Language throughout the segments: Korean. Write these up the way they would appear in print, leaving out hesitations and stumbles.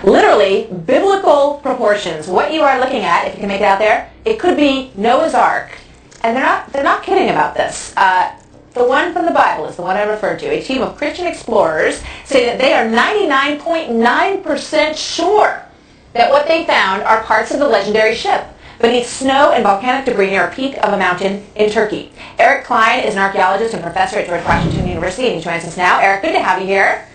literally biblical proportions. What you are looking at, if you can make it out there, it could be Noah's Ark. And they're not kidding about this. The one from the Bible is the one I referred to. A team of Christian explorers say that they are 99.9% sure that what they found are parts of the legendary ship beneath snow and volcanic debris near a peak of a mountain in Turkey. Eric Klein is an archaeologist and professor at George Washington University, and he joins us now. Eric, good to have you here.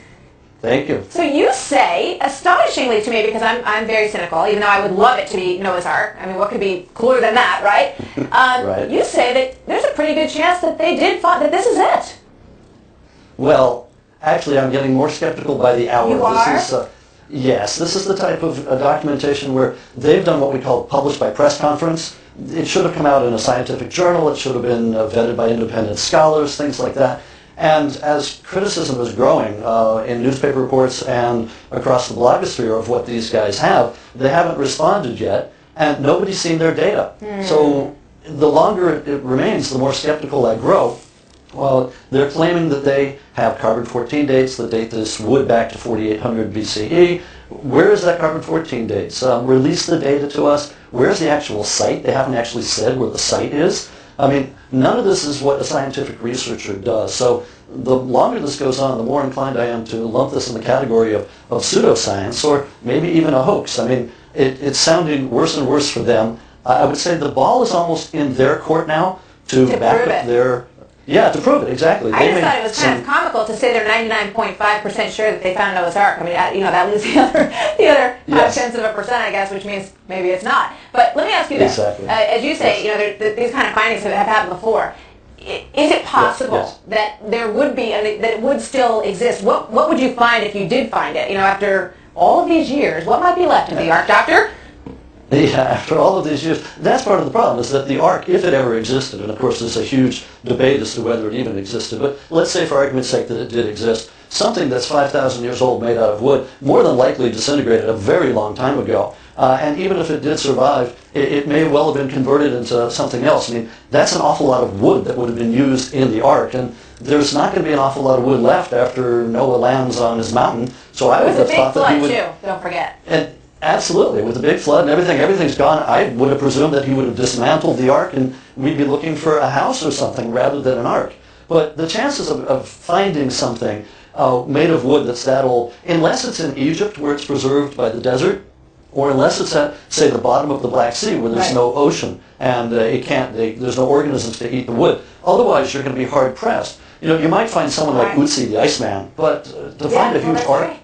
Thank you. So you say, astonishingly to me, because I'm very cynical, even though I would love it to be Noah's Ark. I mean, what could be cooler than that, right? Right. You say that there's a pretty good chance that they did find that this is it. Well, actually, I'm getting more skeptical by the hour. You are? Yes, this is the type of documentation where they've done what we call published by press conference. It should have come out in a scientific journal. It should have been vetted by independent scholars, things like that. And as criticism is growing in newspaper reports and across the blogosphere of what these guys have, they haven't responded yet, and nobody's seen their data. So the longer it remains, the more skeptical I grow. Well, they're claiming that they have carbon-14 dates that date this wood back to 4800 BCE. Where is that carbon-14 dates? Release the data to us. Where's the actual site? They haven't actually said where the site is. I mean, none of this is what a scientific researcher does. So the longer this goes on, the more inclined I am to lump this in the category of pseudoscience or maybe even a hoax. I mean, it's sounding worse and worse for them. I would say the ball is almost in their court now to back up their... Yeah, to prove it, exactly. I just thought it was kind of comical to say they're 99.5% sure that they found Noah's Ark. I mean, that leaves the other Yes. 0.5%, I guess, which means maybe it's not. But let me ask you this. Exactly. As you say, these kind of findings have happened before. Is it possible that there would be, that it would still exist? What would you find if you did find it? After all of these years, what might be left of the Ark, Doctor? Yeah, after all of these years, that's part of the problem, is that the Ark, if it ever existed, and of course there's a huge debate as to whether it even existed, but let's say for argument's sake that it did exist, something that's 5,000 years old made out of wood more than likely disintegrated a very long time ago. And even if it did survive, it may well have been converted into something else. I mean, that's an awful lot of wood that would have been used in the Ark, and there's not going to be an awful lot of wood left after Noah lands on his mountain. So I would have thought that he would... It was a big flood, too, don't forget. Absolutely. With the big flood and everything's gone. I would have presumed that he would have dismantled the Ark and we'd be looking for a house or something rather than an Ark. But the chances of finding something made of wood that's that old, unless it's in Egypt where it's preserved by the desert, or unless it's at, say, the bottom of the Black Sea where there's no ocean and there's no organisms to eat the wood. Otherwise, you're going to be hard pressed. You might find someone like Ötzi the Iceman, but to find a huge Ark... Right.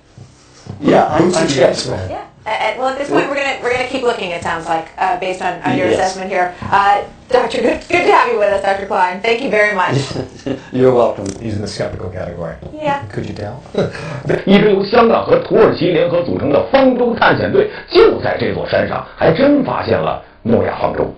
Yeah, I'm skeptical. Yeah. Well, at this point, we're gonna keep looking. It sounds like, based on your assessment here, Doctor. Good to have you with us, Dr. Klein. Thank you very much. You're welcome. He's in the skeptical category. Yeah. Could you tell? 一支由香港和土耳其联合组成的方舟探险队，就在这座山上，还真发现了诺亚方舟。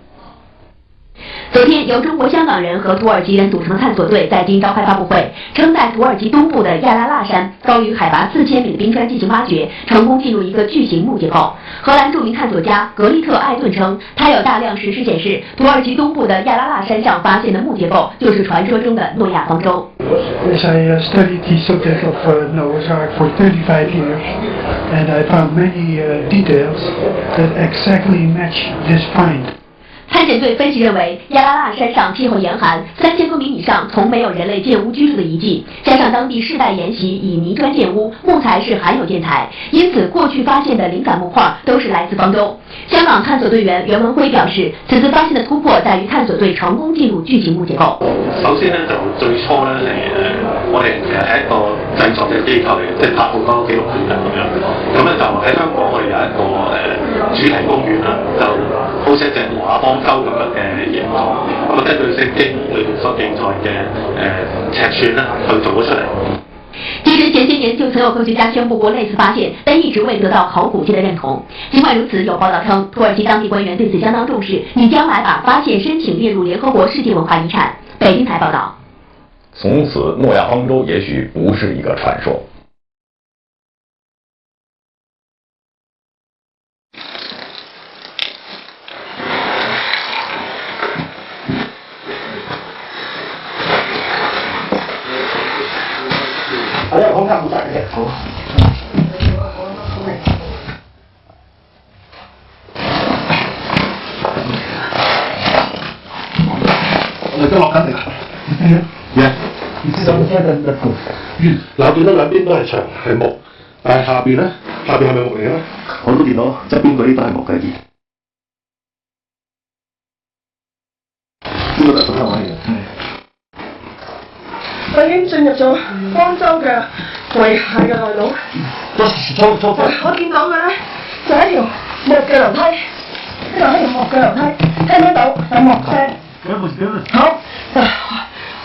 昨天，由中国香港人和土耳其人组成的探索队在京召开发布会，称在土耳其东部的亚拉腊山高于海拔4000米的冰川进行挖掘，成功进入一个巨型木结构。荷兰著名探索家格利特·艾顿称，他有大量实施显示，土耳其东部的亚拉腊山上发现的木结构就是传说中的诺亚方舟。Yes, I studied the subject of Noah's Ark for 35 years, and I found many details that exactly match this find. 探险队分析认为，亚拉腊山上气候严寒，3000多米以上从没有人类建屋居住的遗迹，加上当地世代沿袭以泥砖建屋，木材是罕有建材，因此过去发现的灵感木块都是来自方舟。香港探索队员袁文辉表示，此次发现的突破在於探索隊成功進入巨型木結構。首先咧就最初咧我哋其實係一個製作嘅機構嚟嘅，即係拍好多紀錄片咁樣。咁咧就喺香港我哋有一個主題公園啦，就好似一隻挪亞方舟咁樣嘅形狀。咁啊根據聖經裏面所記載嘅尺寸啦，去做咗出嚟。其实前些年就曾有科学家宣布过类似发现，但一直未得到考古界的认同。尽管如此，有报道称，土耳其当地官员对此相当重视，拟将来把发现申请列入联合国世界文化遗产。北京台报道。从此，诺亚方舟也许不是一个传说。我有空看不到嘅。都落緊嚟啦。嘅，嗱見到兩邊都係牆係木，但係下邊咧，下邊係咪木嚟嘅咧？我都見到側邊嗰啲都係木嘅。呢個都係水坑位嚟嘅。我已經進入咗方舟嘅櫃蟹嘅內陸。我見到嘅咧就係一條木嘅樓梯，呢度係條木嘅樓梯，聽唔聽到有木聲？好，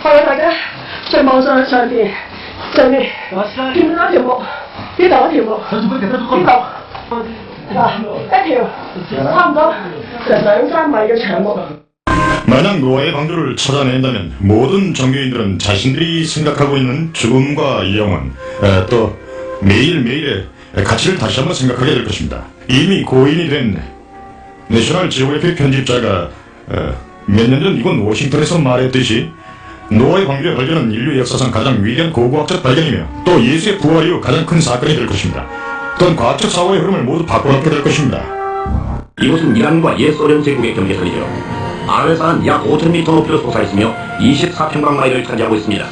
我哋大家再望上去上邊，見到一條木，呢度一條木，呢度一條差唔多成2-3米嘅長木。 만약 노아의 방주를 찾아낸다면 모든 종교인들은 자신들이 생각하고 있는 죽음과 영원, 또 매일매일의 가치를 다시 한번 생각하게 될 것입니다. 이미 고인이 된 내셔널 지오그래픽 편집자가 몇 년 전 이곳 워싱턴에서 말했듯이 노아의 방주의 발견은 인류 역사상 가장 위대한 고고학적 발견이며 또 예수의 부활 이후 가장 큰 사건이 될 것입니다. 또한 과학적 사고의 흐름을 모두 바꿔놓게 될 것입니다. 이곳은 이란과 옛소련 제국의 경계선이죠. 아래산은 약 5,000m 높이로 솟아있으며 24평방마일을 차지하고 있습니다.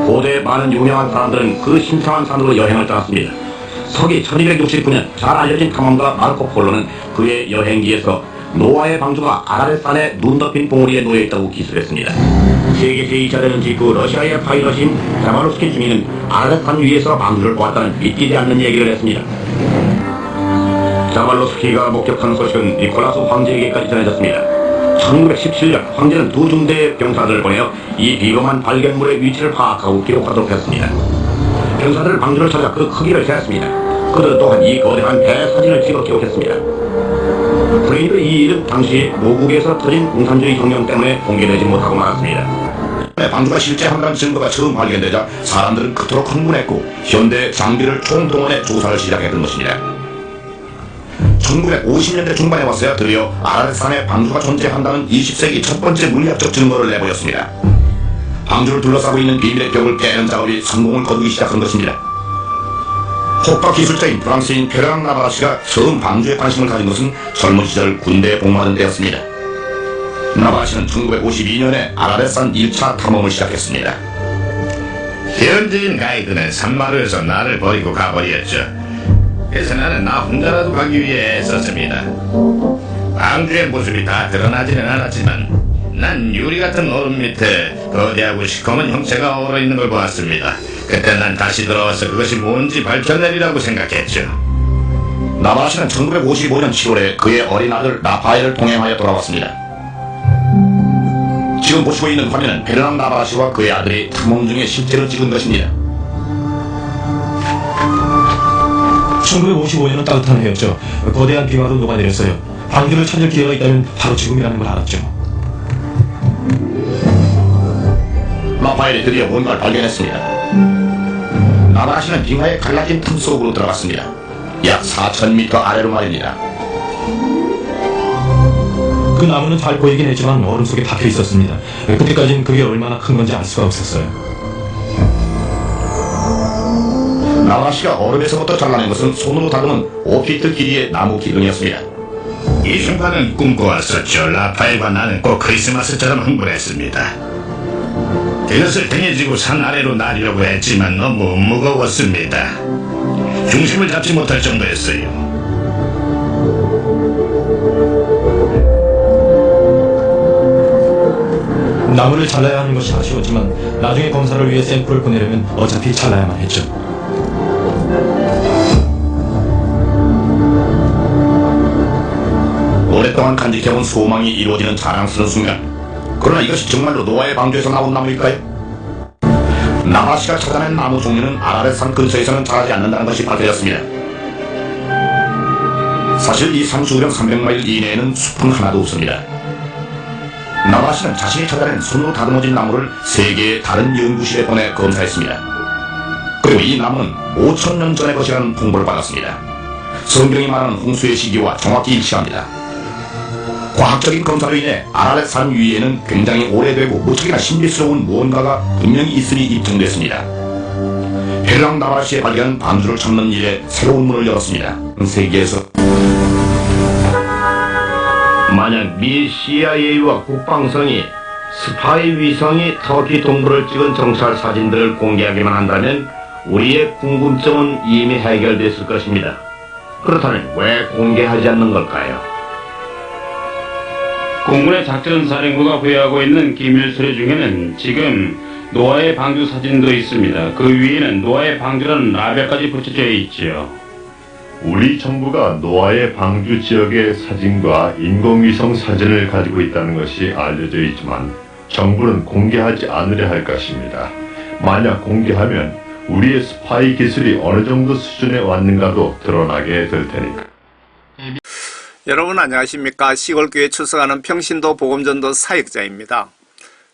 고대 많은 유명한 사람들은 그 신성한 산으로 여행을 떠났습니다. 서기 1269년 잘 알려진 탐험가 마르코 폴로는 그의 여행기에서 노아의 방주가 아라렛산의 눈 덮인 봉우리에 놓여있다고 기술했습니다. 세계 제2차 대전 직후 러시아의 파일럿인 자바로스키 중위는 아라렛산 위에서 방주를 보았다는 믿기지 않는 얘기를 했습니다. 자발로스키가 목격한 소식은 니콜라스 황제에게까지 전해졌습니다. 1917년 황제는 2중대의 병사들을 보내어 이 비범한 발견물의 위치를 파악하고 기록하도록 했습니다. 병사들은 방주를 찾아 그 크기를 세었습니다. 그들 또한 이 거대한 배 사진을 찍어 기록했습니다. 브레인드 이 일은 당시 모국에서 터진 공산주의 혁명 때문에 공개되지 못하고 말았습니다. 방주가 실제 한다는 증거가 처음 발견되자 사람들은 그토록 흥분했고 현대 장비를 총동원해 조사를 시작했던 것입니다. 1950년대 중반에 와서야 드디어 아라렛산에 방주가 존재한다는 20세기 첫 번째 물리학적 증거를 내보였습니다. 방주를 둘러싸고 있는 비밀의 벽을 깨는 작업이 성공을 거두기 시작한 것입니다. 폭파 기술자인 프랑스인 페르낭 나바라시가 처음 방주에 관심을 가진 것은 젊은 시절 군대에 복무하던 때였습니다. 나바라시는 1952년에 아라렛산 1차 탐험을 시작했습니다. 현지인 가이드는 산마루에서 나를 버리고 가버렸죠. 그래서 나는 나 혼자라도 가기 위해 애썼습니다. 방주의 모습이 다 드러나지는 않았지만 난 유리 같은 얼음 밑에 거대하고 시커먼 형체가 얼어있는 걸 보았습니다. 그때 난 다시 돌아와서 그것이 뭔지 밝혀내리라고 생각했죠. 나바라시는 1955년 7월에 그의 어린 아들 라파엘을 동행하여 돌아왔습니다. 지금 보시고 있는 화면은 페르낭 나바라시와 그의 아들이 탐험 중에 실제로 찍은 것입니다. 1955년은 따뜻한 해였죠. 거대한 빙하로 녹아내렸어요. 방주를 찾을 기회가 있다면 바로 지금이라는 걸 알았죠. 라파엘이 드디어 뭔가를 발견했습니다. 나바라시는 빙하의 갈라진 틈 속으로 들어갔습니다. 약 4,000m 아래로 말입니다. 그 나무는 잘 보이긴 했지만 얼음 속에 박혀 있었습니다. 그때까지는 그게 얼마나 큰 건지 알 수가 없었어요. 나바라시가 얼음에서부터 잘라낸 것은 손으로 다듬은 5피트 길이의 나무 기둥이었습니다. 이 순간은 꿈꿔왔었죠. 라파엘과 나는 꼭 크리스마스처럼 흥분했습니다. 그것을 등에 지고 산 아래로 나르려고 했지만 너무 무거웠습니다. 중심을 잡지 못할 정도였어요. 나무를 잘라야 하는 것이 아쉬웠지만 나중에 검사를 위해 샘플을 보내려면 어차피 잘라야만 했죠. 오랫동안 간직해온 소망이 이루어지는 자랑스러운 순간. 그러나 이것이 정말로 노아의 방주에서 나온 나무일까요? 나바라시가 찾아낸 나무 종류는 아라렛산 근처에서는 자라지 않는다는 것이 밝혀졌습니다. 사실 이 산 주변 300마일 이내에는 숲은 하나도 없습니다. 나바라시는 자신이 찾아낸 손으로 다듬어진 나무를 세계의 다른 연구실에 보내 검사했습니다. 그리고 이 나무는 5,000년 전의 것이라는 통보를 받았습니다. 성경이 말하는 홍수의 시기와 정확히 일치합니다. 과학적인 검사로 인해 아라렛산 위에는 굉장히 오래되고 무척이나 신비스러운 무언가가 분명히 있음이 입증됐습니다. 페르낭 나바라시의 발견은 방주를 찾는 일에 새로운 문을 열었습니다. 세계에서 만약 미 CIA와 국방성이 스파이 위성이 터키 동부를 찍은 정찰 사진들을 공개하기만 한다면 우리의 궁금증은 이미 해결됐을 것입니다. 그렇다면 왜 공개하지 않는 걸까요? 공군의 작전사령부가 보유하고 있는 기밀 서류 중에는 지금 노아의 방주 사진도 있습니다. 그 위에는 노아의 방주라는 라벨까지 붙여져 있지요. 우리 정부가 노아의 방주 지역의 사진과 인공위성 사진을 가지고 있다는 것이 알려져 있지만 정부는 공개하지 않으려 할 것입니다. 만약 공개하면 우리의 스파이 기술이 어느 정도 수준에 왔는가도 드러나게 될 테니까. 여러분 안녕하십니까. 시골교회 출석하는 평신도 복음전도 사역자입니다.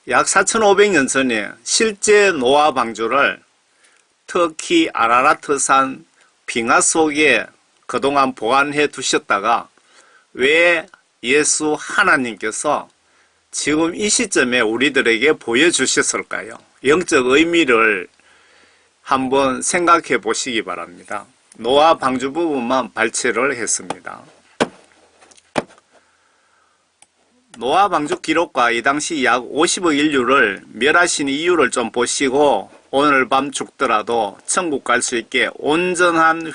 약 4,500년 전에 실제 노아 방주를 터키 아라라트산 빙하 속에 그동안 보관해 두셨다가 왜 예수 하나님께서 지금 이 시점에 우리들에게 보여주셨을까요? 영적 의미를 한번 생각해 보시기 바랍니다. 노아 방주 부분만 발췌를 했습니다. 노아 방주 기록과 이 당시 약 50억 인류를 멸하신 이유를 좀 보시고 오늘 밤 죽더라도 천국 갈 수 있게 온전한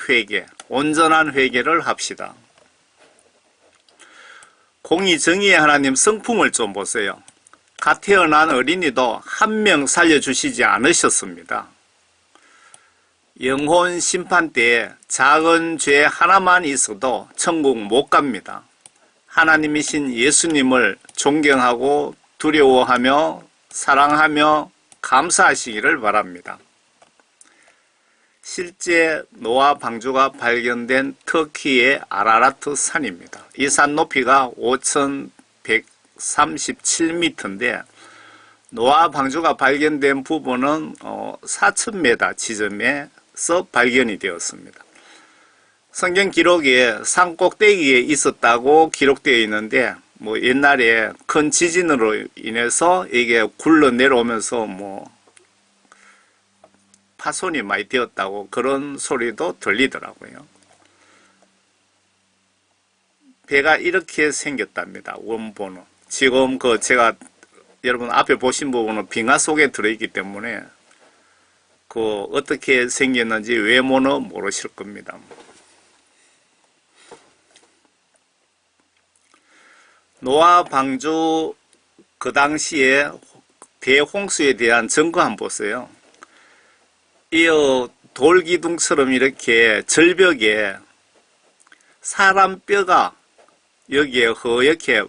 회개를 합시다. 공의 정의의 하나님 성품을 좀 보세요. 갓 태어난 어린이도 한 명 살려주시지 않으셨습니다. 영혼 심판 때에 작은 죄 하나만 있어도 천국 못 갑니다. 하나님이신 예수님을 존경하고 두려워하며 사랑하며 감사하시기를 바랍니다. 실제 노아 방주가 발견된 터키의 아라라트 산입니다. 이 산 높이가 5,137m인데 노아 방주가 발견된 부분은 4,000m 지점에서 발견이 되었습니다. 성경 기록에 산 꼭대기에 있었다고 기록되어 있는데 뭐 옛날에 큰 지진으로 인해서 이게 굴러 내려오면서 뭐 파손이 많이 되었다고 그런 소리도 들리더라고요. 배가 이렇게 생겼답니다. 원본은. 지금 제가 여러분 앞에 보신 부분은 빙하 속에 들어있기 때문에 어떻게 생겼는지 외모는 모르실 겁니다. 노아 방주 그 당시에 대홍수에 대한 증거 한번 보세요. 이 돌기둥처럼 이렇게 절벽에 사람 뼈가 여기에 허옇게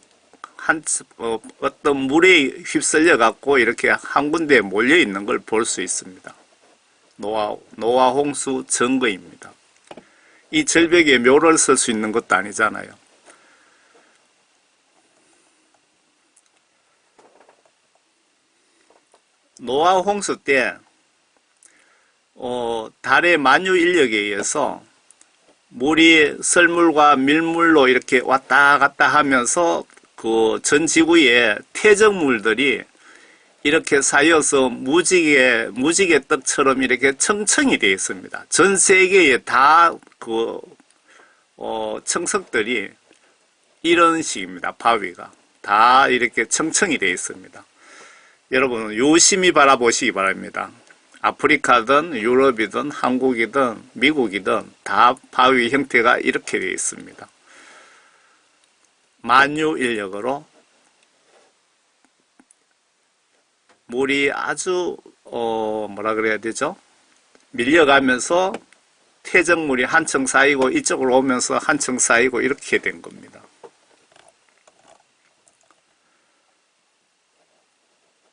어떤 물에 휩쓸려 갖고 이렇게 한 군데에 몰려 있는 걸 볼 수 있습니다. 노아 홍수 증거입니다. 이 절벽에 묘를 쓸 수 있는 것도 아니잖아요. 노아 홍수 때 달의 만유 인력에 의해서 물이 썰물과 밀물로 이렇게 왔다 갔다 하면서 전 지구의 퇴적물들이 이렇게 쌓여서 무지개 떡처럼 이렇게 청청이 되어 있습니다. 전 세계에 다 청석들이 이런 식입니다. 바위가 다 이렇게 청청이 되어 있습니다. 여러분 유심히 바라보시기 바랍니다. 아프리카든 유럽이든 한국이든 미국이든 다 바위 형태가 이렇게 되어 있습니다. 만유 인력으로 물이 아주 뭐라 그래야 되죠? 밀려가면서 퇴적물이 한층 쌓이고 이쪽으로 오면서 한층 쌓이고 이렇게 된 겁니다.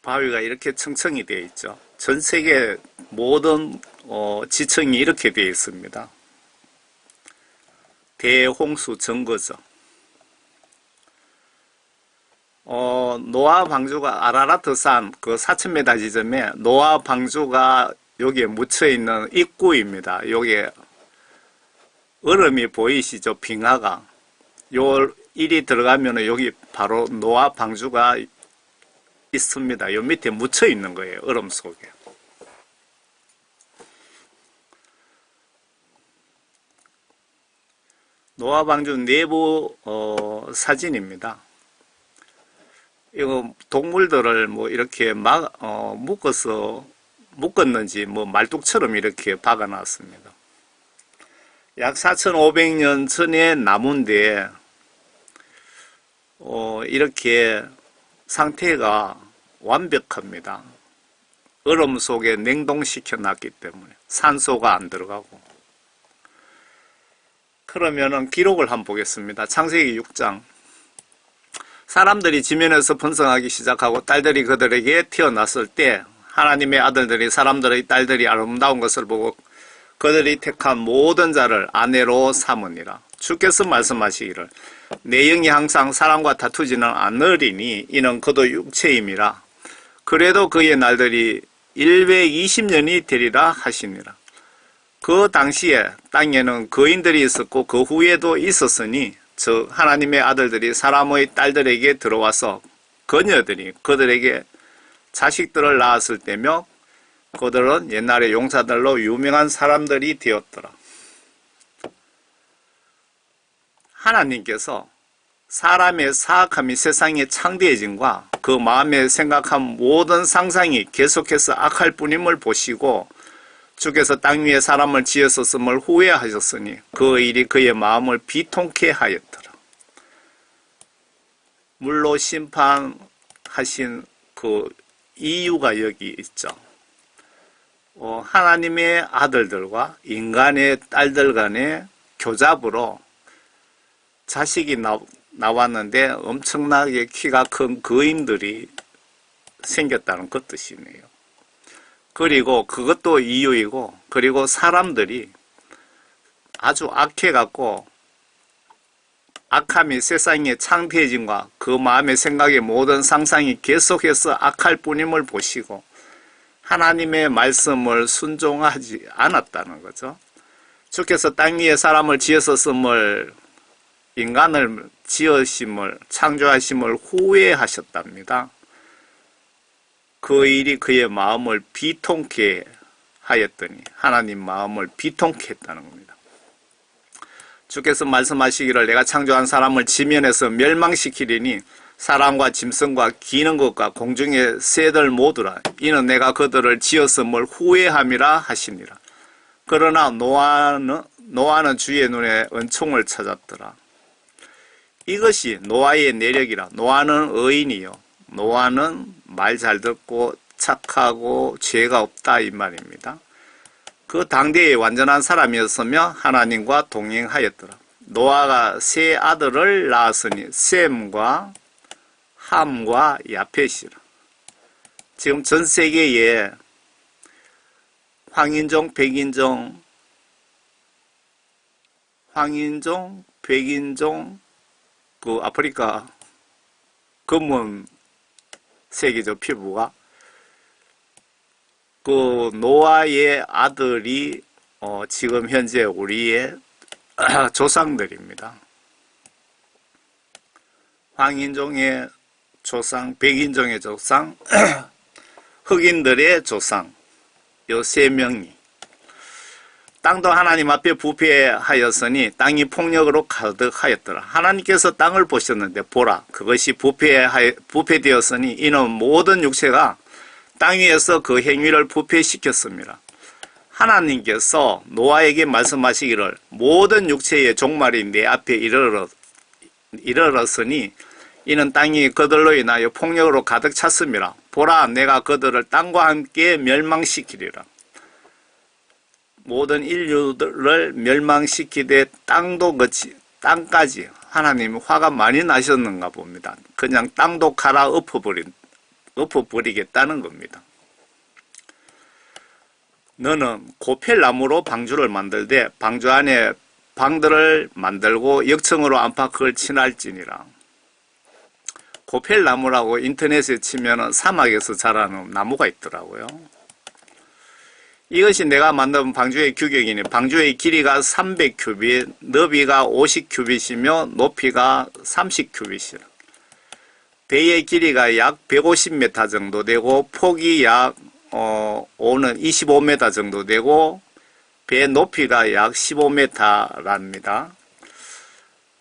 바위가 이렇게 청청이 되어 있죠. 전 세계 모든 지층이 이렇게 되어 있습니다. 대홍수 증거죠. 노아 방주가 아라라트산 4,000m 지점에 노아 방주가 여기에 묻혀 있는 입구입니다. 여기에 얼음이 보이시죠? 빙하가. 일이 들어가면 여기 바로 노아 방주가 있습니다. 요 밑에 묻혀 있는 거예요. 얼음 속에. 노아 방주 내부 사진입니다. 이거 동물들을 뭐 이렇게 묶었는지 뭐 말뚝처럼 이렇게 박아놨습니다. 약 4,500년 전의 나무인데 이렇게 상태가 완벽합니다. 얼음 속에 냉동시켜 놨기 때문에 산소가 안 들어가고. 그러면은 기록을 한번 보겠습니다. 창세기 6장. 사람들이 지면에서 번성하기 시작하고 딸들이 그들에게 태어났을 때 하나님의 아들들이 사람들의 딸들이 아름다운 것을 보고 그들이 택한 모든 자를 아내로 삼으니라. 주께서 말씀하시기를 내 영이 항상 사람과 다투지는 않으리니 이는 그도 육체임이라. 그래도 그의 날들이 120년이 되리라 하시니라. 그 당시에 땅에는 거인들이 있었고 그 후에도 있었으니 즉 하나님의 아들들이 사람의 딸들에게 들어와서 그녀들이 그들에게 자식들을 낳았을 때며 그들은 옛날에 용사들로 유명한 사람들이 되었더라. 하나님께서 사람의 사악함이 세상의 창대해짐과 그 마음에 생각한 모든 상상이 계속해서 악할 뿐임을 보시고 주께서 땅 위에 사람을 지었었음을 후회하셨으니 그 일이 그의 마음을 비통케 하였더라. 물로 심판하신 그 이유가 여기 있죠. 하나님의 아들들과 인간의 딸들 간의 교잡으로 자식이 나왔는데 엄청나게 키가 큰 거인들이 생겼다는 그 뜻이네요. 그리고 그것도 이유이고, 그리고 사람들이 아주 악해갖고 악함이 세상의 창피해짐과 그 마음의 생각의 모든 상상이 계속해서 악할 뿐임을 보시고 하나님의 말씀을 순종하지 않았다는 거죠. 주께서 땅 위에 사람을 지었었음을, 인간을 지으심을, 창조하심을 후회하셨답니다. 그 일이 그의 마음을 비통케 하였더니 하나님 마음을 비통케 했다는 겁니다. 주께서 말씀하시기를 내가 창조한 사람을 지면에서 멸망시키리니 사람과 짐승과 기는 것과 공중의 새들 모두라. 이는 내가 그들을 지었음을 후회함이라 하시니라. 그러나 노아는 주의 눈에 은총을 찾았더라. 이것이 노아의 내력이라. 노아는 의인이요. 노아는 말 잘 듣고 착하고 죄가 없다 이 말입니다. 그 당대의 완전한 사람이었으며 하나님과 동행하였더라. 노아가 세 아들을 낳았으니 셈과 함과 야펫이라. 지금 전 세계에 황인종, 백인종, 그 아프리카 검은 색이죠, 피부가. 그 노아의 아들이 지금 현재 우리의 조상들입니다. 황인종의 조상, 백인종의 조상, 흑인들의 조상, 요 세 명이 땅도 하나님 앞에 부패하였으니 땅이 폭력으로 가득하였더라. 하나님께서 땅을 보셨는데 보라, 그것이 부패되었으니 이는 모든 육체가 땅 위에서 그 행위를 부패시켰습니다. 하나님께서 노아에게 말씀하시기를 모든 육체의 종말이 내 앞에 이르렀으니 이는 땅이 그들로 인하여 폭력으로 가득 찼음이라. 보라, 내가 그들을 땅과 함께 멸망시키리라. 모든 인류들을 멸망시키되 땅까지 하나님이 화가 많이 나셨는가 봅니다. 그냥 땅도 엎어버리겠다는 겁니다. 너는 고펠나무로 방주를 만들되 방주 안에 방들을 만들고 역청으로 안팎을 칠할지니라. 고펠나무라고 인터넷에 치면 사막에서 자라는 나무가 있더라고요. 이것이 내가 만든 방주의 규격이니 방주의 길이가 300큐빗, 너비가 50큐빗이며 높이가 30큐빗이라. 배의 길이가 약 150m 정도 되고 폭이 약 25m 정도 되고 배 높이가 약 15m랍니다.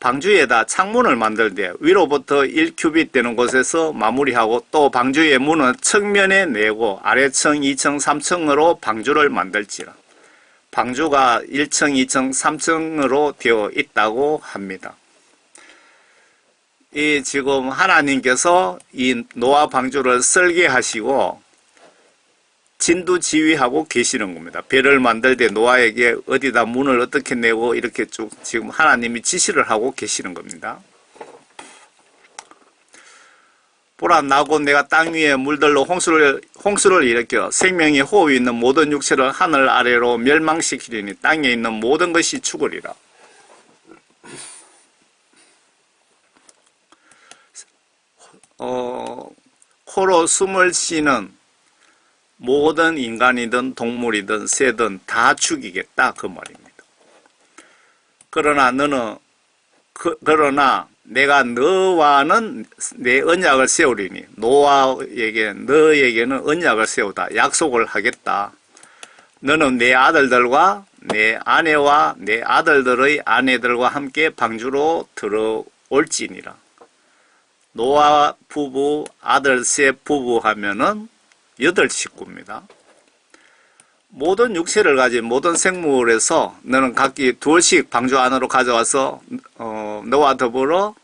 방주에다 창문을 만들 때 위로부터 1큐빗 되는 곳에서 마무리하고 또 방주의 문은 측면에 내고 아래층, 2층, 3층으로 방주를 만들지라. 방주가 1층, 2층, 3층으로 되어 있다고 합니다. 이 지금 하나님께서 이 노아 방주를 설계하시고 진두지휘하고 계시는 겁니다. 배를 만들 때 노아에게 어디다 문을 어떻게 내고 이렇게 쭉 지금 하나님이 지시를 하고 계시는 겁니다. 보라, 나고 내가 땅 위에 물들로 홍수를 일으켜 생명이 호흡이 있는 모든 육체를 하늘 아래로 멸망시키리니 땅에 있는 모든 것이 죽으리라. 코로 숨을 쉬는 모든 인간이든 동물이든 새든 다 죽이겠다 그 말입니다. 그러나 내가 너와는 내 언약을 세우리니 너에게는 언약을 세우다 약속을 하겠다. 너는 내 아들들과 내 아내와 내 아들들의 아내들과 함께 방주로 들어올지니라. 노아 부부, 아들 셋 부부 하면은 8식구입니다. 모든 육체를 가진 모든 생물에서 너는 각기 둘씩 방주 안으로 가져와서 너와 더불어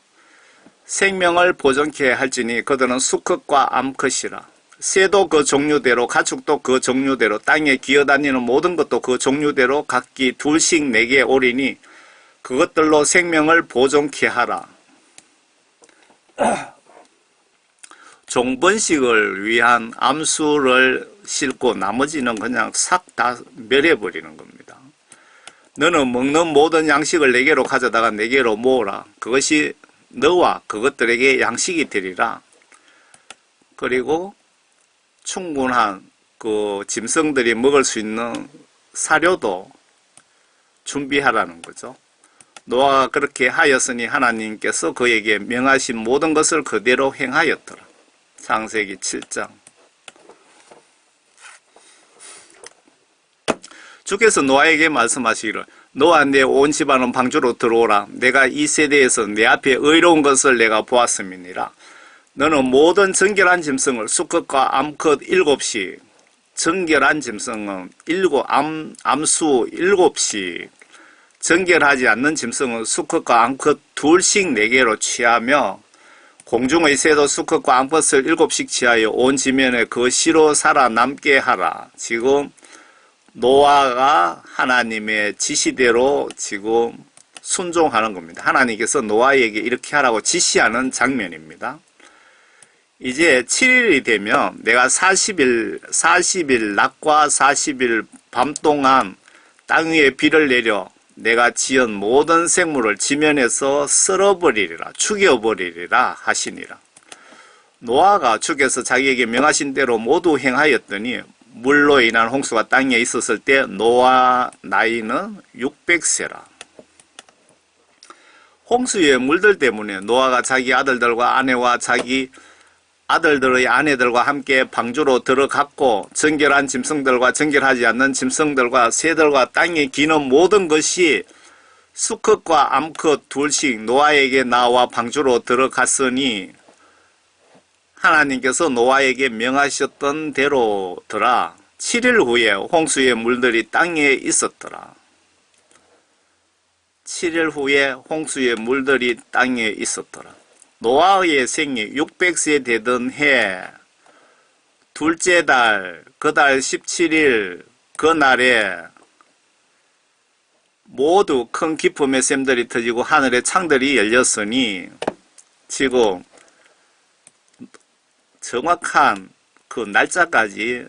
생명을 보존케 할지니 그들은 수컷과 암컷이라. 새도 그 종류대로 가축도 그 종류대로 땅에 기어다니는 모든 것도 그 종류대로 각기 둘씩 내게 오리니 그것들로 생명을 보존케 하라. 종번식을 위한 암수를 싣고 나머지는 그냥 싹 다 멸해버리는 겁니다. 너는 먹는 모든 양식을 내게로 가져다가 내게로 모으라. 그것이 너와 그것들에게 양식이 되리라. 그리고 충분한 그 짐승들이 먹을 수 있는 사료도 준비하라는 거죠. 노아가 그렇게 하였으니 하나님께서 그에게 명하신 모든 것을 그대로 행하였더라. 창세기 7장. 주께서 노아에게 말씀하시기를 너와 내 온 집안은 방주로 들어오라. 내가 이 세대에서 내 앞에 의로운 것을 내가 보았음이니라. 너는 모든 정결한 짐승을 수컷과 암컷 7씩, 정결한 짐승은 암수 7씩, 정결하지 않는 짐승은 수컷과 암컷 2씩 내게로 취하며 공중의 새도 수컷과 암컷을 7씩 취하여 온 지면에 그 씨로 살아남게 하라. 지금 노아가 하나님의 지시대로 지금 순종하는 겁니다. 하나님께서 노아에게 이렇게 하라고 지시하는 장면입니다. 이제 7일이 되면 내가 40일 낮과 40일 밤 동안 땅 위에 비를 내려 내가 지은 모든 생물을 지면에서 썰어버리리라, 죽여버리리라 하시니라. 노아가 주께서 자기에게 명하신 대로 모두 행하였더니 물로 인한 홍수가 땅에 있었을 때 노아 나이는 600세라. 홍수의 물들 때문에 노아가 자기 아들들과 아내와 자기 아들들의 아내들과 함께 방주로 들어갔고 정결한 짐승들과 정결하지 않는 짐승들과 새들과 땅에 기는 모든 것이 수컷과 암컷 2씩 노아에게 나와 방주로 들어갔으니 하나님께서 노아에게 명하셨던 대로더라. 7일 후에 홍수의 물들이 땅에 있었더라. 7일 후에 홍수의 물들이 땅에 있었더라. 노아의 생이 600세 되던 해 둘째 달 그 달 17일 그 날에 모두 큰 기쁨의 샘들이 터지고 하늘의 창들이 열렸으니 지금 정확한 그 날짜까지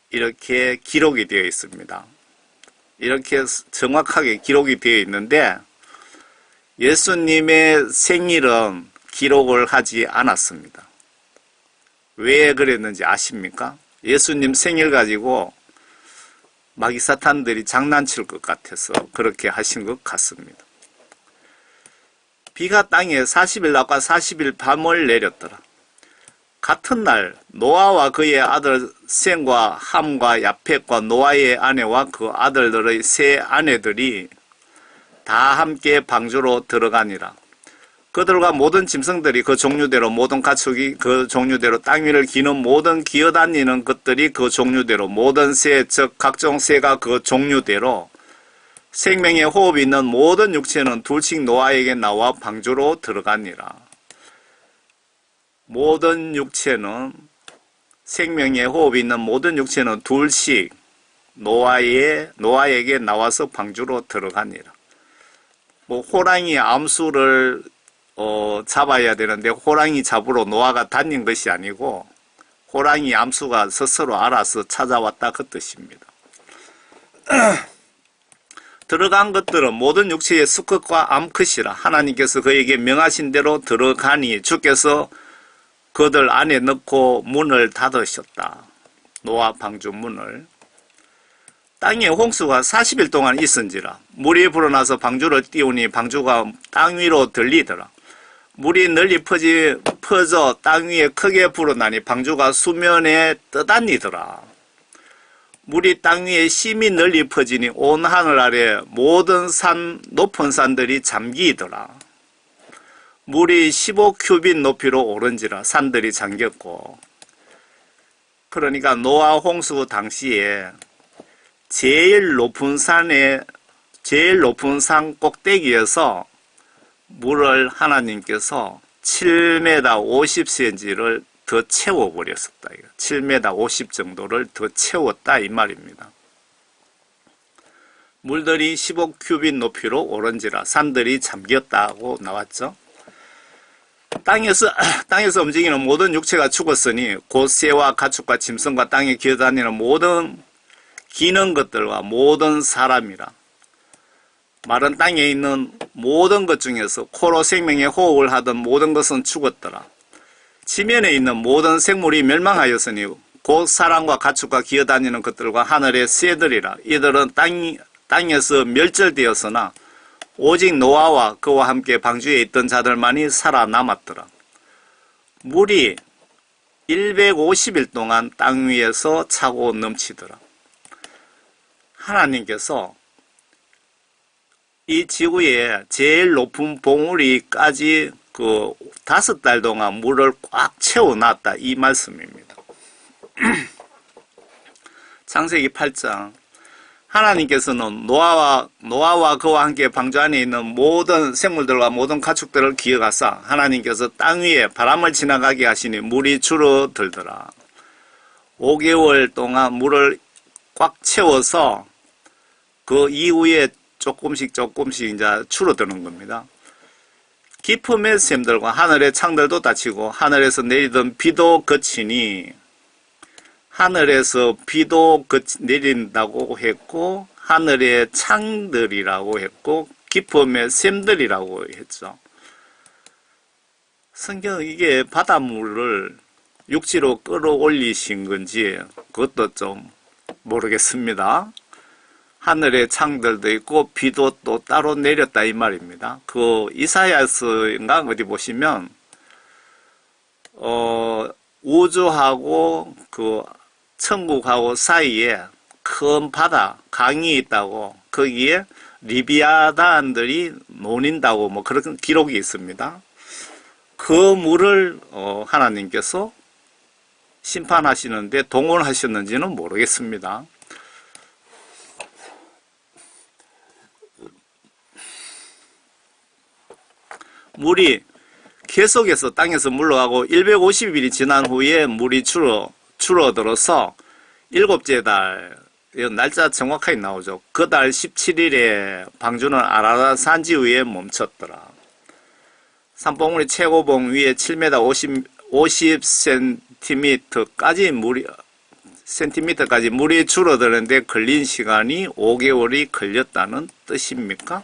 이렇게 기록이 되어 있습니다. 이렇게 정확하게 기록이 되어 있는데 예수님의 생일은 기록을 하지 않았습니다. 왜 그랬는지 아십니까? 예수님 생일 가지고 마귀사탄들이 장난칠 것 같아서 그렇게 하신 것 같습니다. 비가 땅에 40일 낮과 40일 밤을 내렸더라. 같은 날 노아와 그의 아들 셈과 함과 야펫과 노아의 아내와 그 아들들의 세 아내들이 다 함께 방주로 들어가니라. 그들과 모든 짐승들이 그 종류대로, 모든 가축이 그 종류대로, 땅 위를 기는 모든 기어다니는 것들이 그 종류대로, 모든 새, 즉 각종 새가 그 종류대로, 생명의 호흡이 있는 모든 육체는 둘씩 노아에게 나와 방주로 들어가니라. 모든 육체는, 생명의 호흡이 있는 모든 육체는 둘씩 노아에게 나와서 방주로 들어가니라. 뭐 호랑이 암수를 잡아야 되는데 호랑이 잡으러 노아가 다닌 것이 아니고 호랑이 암수가 스스로 알아서 찾아왔다 그 뜻입니다. 들어간 것들은 모든 육체의 수컷과 암컷이라. 하나님께서 그에게 명하신 대로 들어가니 주께서 그들 안에 넣고 문을 닫으셨다. 노아 방주 문을. 땅에 홍수가 40일 동안 있은지라. 물이 불어나서 방주를 띄우니 방주가 땅 위로 들리더라. 물이 널리 퍼져 땅 위에 크게 불어나니 방주가 수면에 떠다니더라. 물이 땅 위에 심히 널리 퍼지니 온 하늘 아래 모든 높은 산들이 잠기더라. 물이 15큐빗 높이로 오른지라. 산들이 잠겼고. 그러니까 노아 홍수 당시에 제일 높은 산 꼭대기에서 물을 하나님께서 7m 50cm를 더 채워버렸었다. 7m 50 정도를 더 채웠다 이 말입니다. 물들이 15큐빗 높이로 오른지라. 산들이 잠겼다고 나왔죠. 땅에서 움직이는 모든 육체가 죽었으니 곧 새와 가축과 짐승과 땅에 기어다니는 모든 기는 것들과 모든 사람이라. 마른 땅에 있는 모든 것 중에서 코로 생명의 호흡을 하던 모든 것은 죽었더라. 지면에 있는 모든 생물이 멸망하였으니 곧 사람과 가축과 기어다니는 것들과 하늘의 새들이라. 이들은 땅에서 멸절되었으나 오직 노아와 그와 함께 방주에 있던 자들만이 살아남았더라. 물이 150일 동안 땅 위에서 차고 넘치더라. 하나님께서 이 지구에 제일 높은 봉우리까지 5달 동안 물을 꽉 채워놨다 이 말씀입니다. 창세기 8장. 하나님께서는 노아와 그와 함께 방주 안에 있는 모든 생물들과 모든 가축들을 기어가사 하나님께서 땅 위에 바람을 지나가게 하시니 물이 줄어들더라. 5개월 동안 물을 꽉 채워서 그 이후에 조금씩 이제 줄어드는 겁니다. 깊음의 샘들과 하늘의 창들도 닫히고 하늘에서 내리던 비도 그치니, 하늘에서 비도 내린다고 했고 하늘의 창들이라고 했고 깊음의 샘들이라고 했죠. 성경은 이게 바닷물을 육지로 끌어올리신 건지 그것도 좀 모르겠습니다. 하늘의 창들도 있고 비도 또 따로 내렸다 이 말입니다. 이사야서인가 어디 보시면 우주하고 천국하고 사이에 큰 바다, 강이 있다고 거기에 리비아단들이 논인다고 뭐 그런 기록이 있습니다. 그 물을 하나님께서 심판하시는데 동원하셨는지는 모르겠습니다. 물이 계속해서 땅에서 물러가고 150일이 지난 후에 물이 줄어들어서 7째 달, 날짜 정확하게 나오죠. 그 달 17일에 방주는 아라랏 산지 위에 멈췄더라. 산봉우리 최고봉 위에 7m 50cm까지 물이 줄어드는데 걸린 시간이 5개월이 걸렸다는 뜻입니까?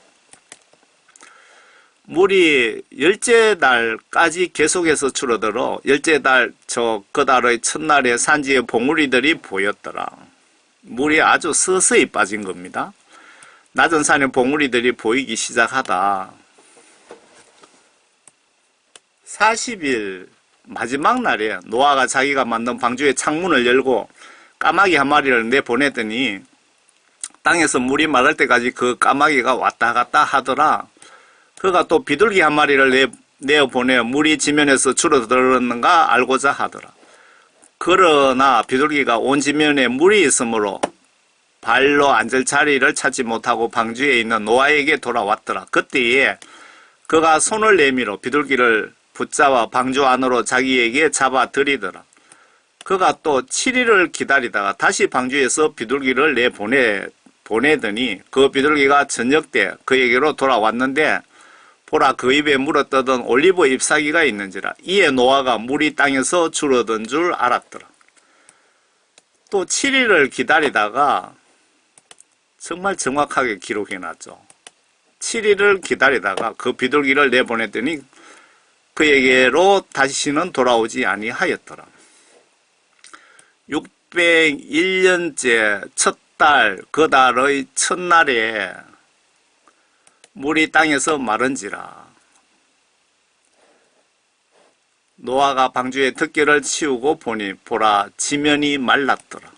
물이 10째 달까지 계속해서 줄어들어 10째 달 그 달의 첫날에 산지에 봉우리들이 보였더라. 물이 아주 서서히 빠진 겁니다. 낮은 산에 봉우리들이 보이기 시작하다. 40일 마지막 날에 노아가 자기가 만든 방주의 창문을 열고 까마귀 한 마리를 내보내더니 땅에서 물이 마를 때까지 그 까마귀가 왔다 갔다 하더라. 그가 또 비둘기 한 마리를 내어보내 물이 지면에서 줄어들었는가 알고자 하더라. 그러나 비둘기가 온 지면에 물이 있으므로 발로 앉을 자리를 찾지 못하고 방주에 있는 노아에게 돌아왔더라. 그때에 그가 손을 내밀어 비둘기를 붙잡아 방주 안으로 자기에게 잡아들이더라. 그가 또 7일을 기다리다가 다시 방주에서 비둘기를 보내더니 그 비둘기가 저녁 때 그에게로 돌아왔는데 보라 그 입에 물어뜯은 올리브 잎사귀가 있는지라. 이에 노아가 물이 땅에서 줄어든 줄 알았더라. 또 7일을 기다리다가 정말 정확하게 기록해놨죠. 7일을 기다리다가 그 비둘기를 내보냈더니 그에게로 다시는 돌아오지 아니하였더라. 601년째 첫 달 그 달의 첫날에 물이 땅에서 마른지라. 노아가 방주에 덮개를 치우고 보니 보라 지면이 말랐더라.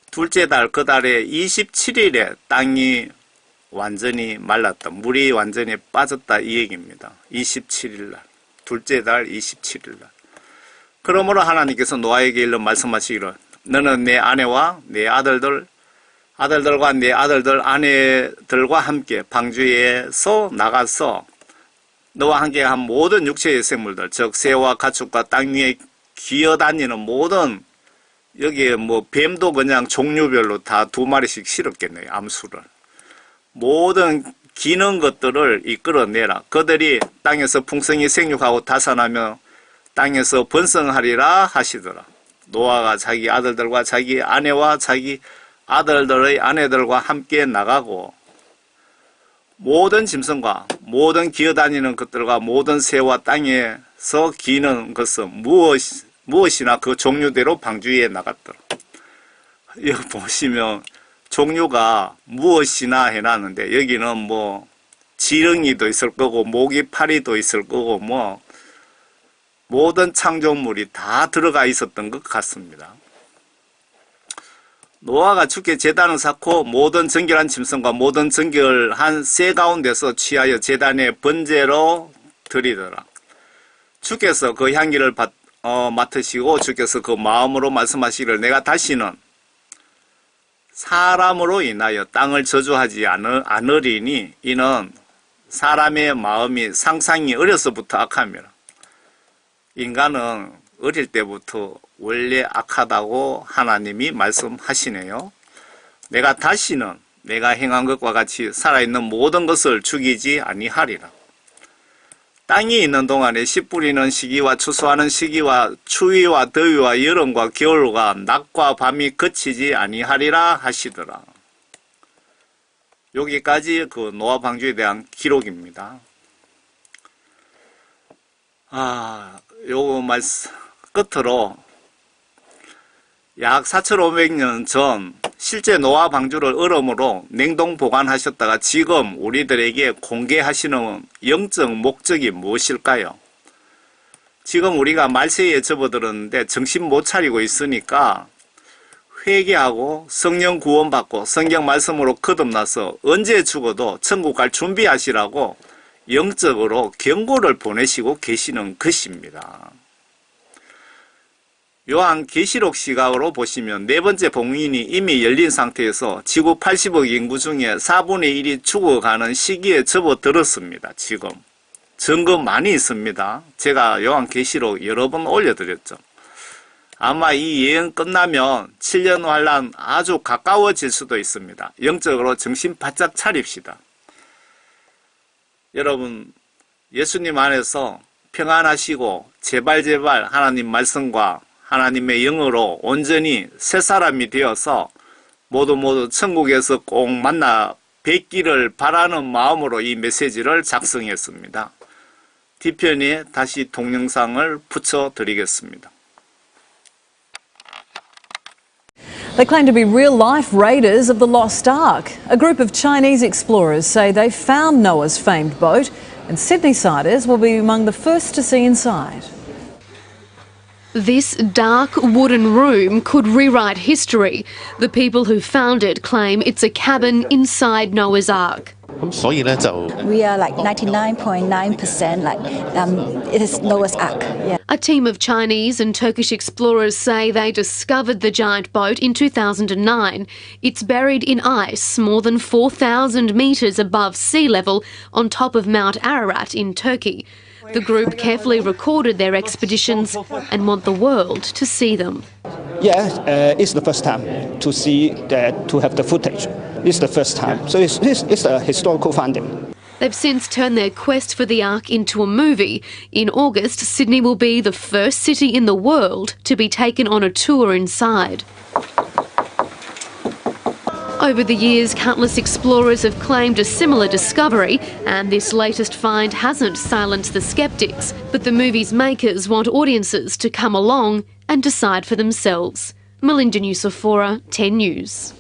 둘째 달 그 달에 27일에 땅이 완전히 말랐다. 물이 완전히 빠졌다 이 얘기입니다. 27일날 둘째 달 27일날. 그러므로 하나님께서 노아에게 일러 말씀하시기를 너는 내 아내와 내 아들들과 내 아들들 아내들과 함께 방주에서 나가서 너와 함께 한 모든 육체의 생물들 즉 새와 가축과 땅 위에 기어다니는 모든 여기에 뭐 뱀도 그냥 종류별로 다 2마리씩 실었겠네요. 암수를. 모든 기는 것들을 이끌어내라. 그들이 땅에서 풍성히 생육하고 다산하며 땅에서 번성하리라 하시더라. 노아가 자기 아들들과 자기 아내와 자기 아들들의 아내들과 함께 나가고 모든 짐승과 모든 기어다니는 것들과 모든 새와 땅에서 기는 것은 무엇이나 그 종류대로 방주에 나갔더라. 여기 보시면 종류가 무엇이나 해놨는데 여기는 뭐 지렁이도 있을 거고 모기 파리도 있을 거고 뭐 모든 창조물이 다 들어가 있었던 것 같습니다. 노아가 주께 제단을 쌓고 모든 정결한 짐승과 모든 정결한 새 가운데서 취하여 제단에 번제로 드리더라. 주께서 그 향기를 맡으시고 주께서 그 마음으로 말씀하시기를 내가 다시는 사람으로 인하여 땅을 저주하지 않으리니 이는 사람의 마음이 상상이 어려서부터 악함이라. 인간은 어릴 때부터 원래 악하다고 하나님이 말씀하시네요. 내가 다시는 내가 행한 것과 같이 살아있는 모든 것을 죽이지 아니하리라. 땅이 있는 동안에 씨 뿌리는 시기와 추수하는 시기와 추위와 더위와 여름과 겨울과 낮과 밤이 그치지 아니하리라 하시더라. 여기까지 그 노아 방주에 대한 기록입니다. 요거 말씀 끝으로 약 4,500년 전 실제 노아 방주를 얼음으로 냉동 보관하셨다가 지금 우리들에게 공개하시는 영적 목적이 무엇일까요? 지금 우리가 말세에 접어들었는데 정신 못 차리고 있으니까 회개하고 성령 구원받고 성경 말씀으로 거듭나서 언제 죽어도 천국 갈 준비하시라고 영적으로 경고를 보내시고 계시는 것입니다. 요한계시록 시각으로 보시면 네 번째 봉인이 이미 열린 상태에서 지구 80억 인구 중에 4분의 1이 죽어가는 시기에 접어들었습니다. 지금 증거 많이 있습니다. 제가 요한계시록 여러 번 올려드렸죠. 아마 이 예언 끝나면 7년 환란 아주 가까워질 수도 있습니다. 영적으로 정신 바짝 차립시다. 여러분 예수님 안에서 평안하시고 제발 하나님 말씀과 하나님의 영으로 온전히 새 사람이 되어서 모두 천국에서 꼭 만나 뵙기를 바라는 마음으로 이 메시지를 작성했습니다. 뒤편에 다시 동영상을 붙여드리겠습니다. They claim to be real-life raiders of the Lost Ark. A group of Chinese explorers say they found Noah's famed boat, and Sydney-siders will be among the first to see inside. This dark wooden room could rewrite history. The people who found it claim it's a cabin inside Noah's Ark. We are like 99.9% it is Noah's Ark. Yeah. A team of Chinese and Turkish explorers say they discovered the giant boat in 2009. It's buried in ice more than 4,000 metres above sea level on top of Mount Ararat in Turkey. The group carefully recorded their expeditions and want the world to see them. Yeah, it's the first time to see that, to have the footage. It's the first time. So it's a historical finding. They've since turned their quest for the Ark into a movie. In August, Sydney will be the first city in the world to be taken on a tour inside. Over the years, countless explorers have claimed a similar discovery, and this latest find hasn't silenced the sceptics. But the movie's makers want audiences to come along and decide for themselves. Melinda Nusafora, 10 News.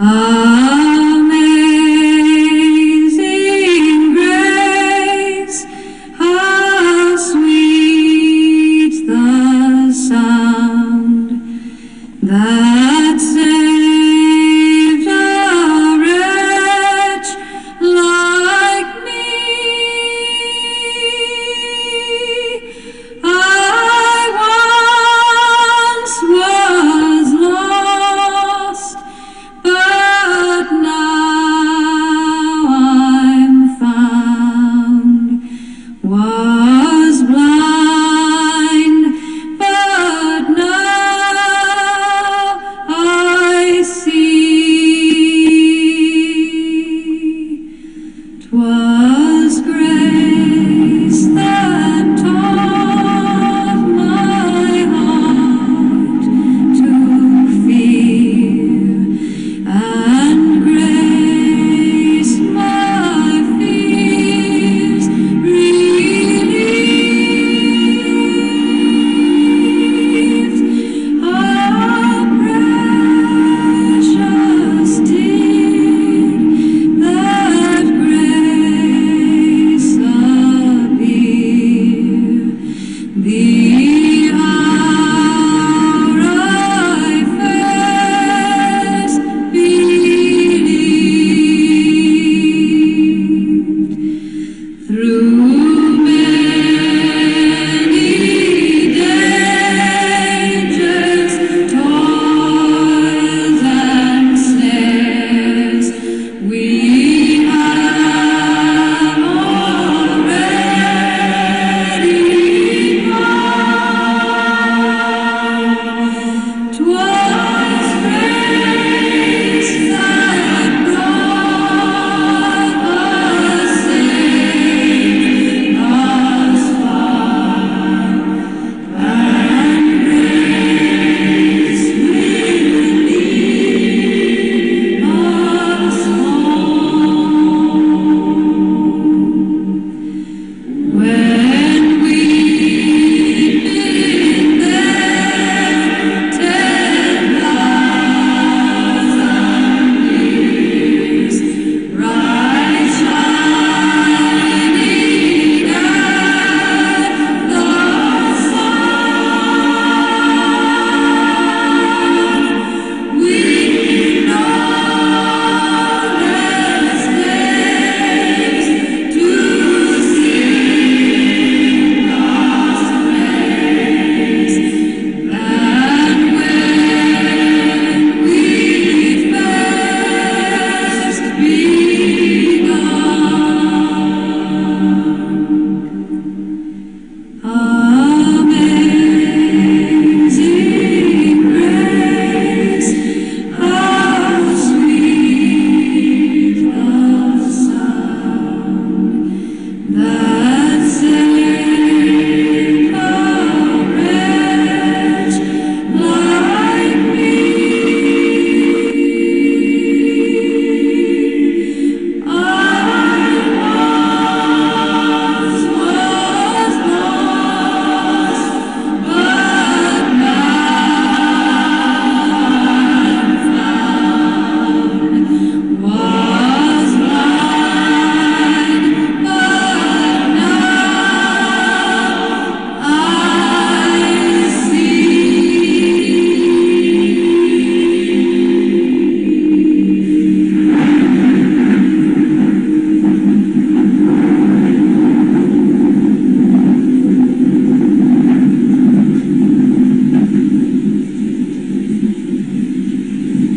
아